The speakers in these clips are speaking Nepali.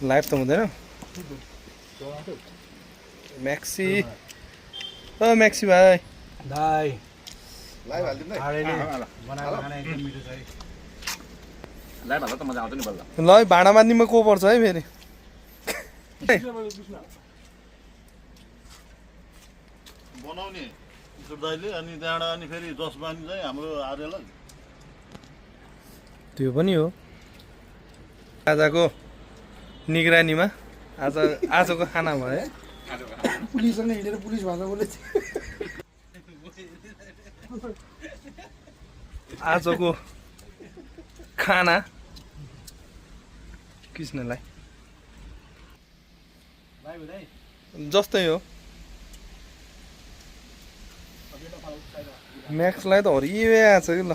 लाइभ त हुँदैन मैक्सी ओ मैक्सी भाइ दाइ लाइभ हाल्दिनु है बनाएको खाना एकदम मिठो छ है लाइभ हाल्दा त मजा आउँछ नि बल्ल ल भाँडा मान्दिमा को पर्छ है फेरि बनाउने दाइले अनि त्यहाँबाट अनि फेरि जसबानी चाहिँ हाम्रो आर्यलाई त्यो पनि हो आजको निगरानीमा आजको खाना भयो पुलिससँग हिँडेर पुलिस भाषा बोले आजको खाना कृष्णलाई जस्तै हो म्याक्सलाई त हरिया छ कि ल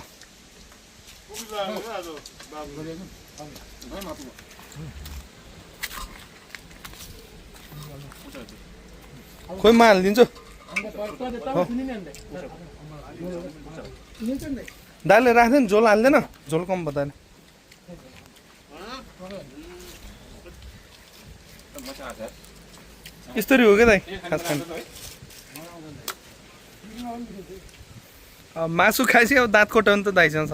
खोइ म हालिदिन्छु दालले राख्दैन झोल हाल्दैन झोल कम बताएन यस्तरी हो क्या दाइ खास खानु मासु खाइसक्यो अब दाँत कोटाउनु त दाइसँग छ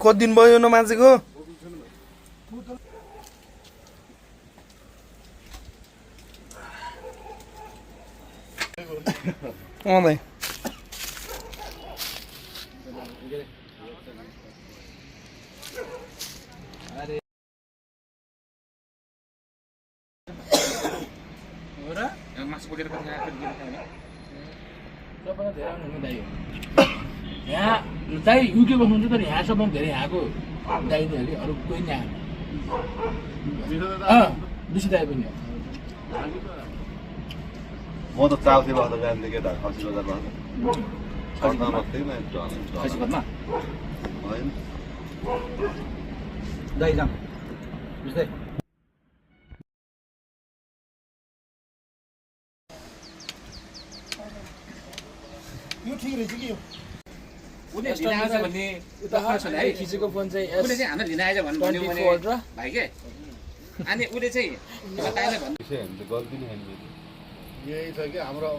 कति दिन भयो नमाजेको दाइ यहाँ दाइ युके बस्नुहुन्छ तर यहाँ सबभन्दा धेरै यहाँको दाइ नै अरे अरू कोही नि यहाँ बिसी दाइ पनि हो म त चाल्थे बस्दा जान्थेँ केटा खसी बजार बस्दा छर्दा बस्थेँ न खसी घरमा होइन दाइ जाम बुझ्दै यो ठिक रहेछ कि यो उले लिन आएछ भन्ने खिचेको फोन चाहिँ उले चाहिँ हाम्रो लिन आएछ भन्ने भाइ के अनि उले चाहिँ बताएछ भन्ने गल्ती नै होइन यही छ कि हाम्रो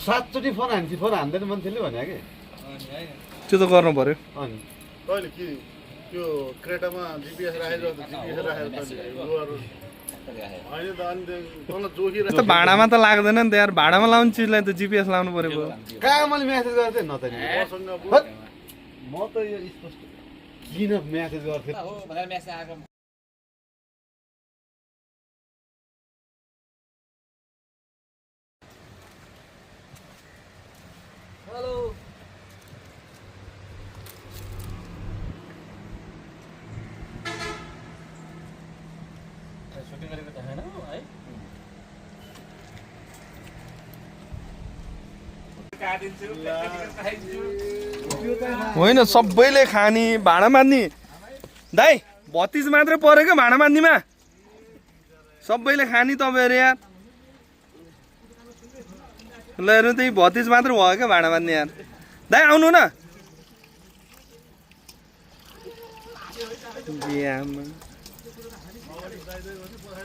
7 फोन हान्छ फोन हान्दैन मान्छेले भने कि त्यो त गर्नु पर्यो अनि कहिले कि त्यो क्रेटामा जिपिएस राखेको जिपिएस राखेको होइन त अनि तल जोखिरहेको त्यस्तो भाँडामा त लाग्दैन नि त यार भाँडामा लाउने चिजलाई त जिपिएस लाउनु पर्यो कहाँ मैले म्यासेज गर्थेँ न त नि म त यो स्पष्ट किन म्यासेज गर्थेँ हो भनेर मेसेज आएको होइन सबैले खाने भाँडा मान्ने दाइ भतिज मात्रै पऱ्यो क्या भाँडा मान्नेमा सबैले खाने तपाईँहरू यार ल हेर्नु त्यही भतिज मात्र भयो क्या भाँडा मान्ने यार दाइ आउनु न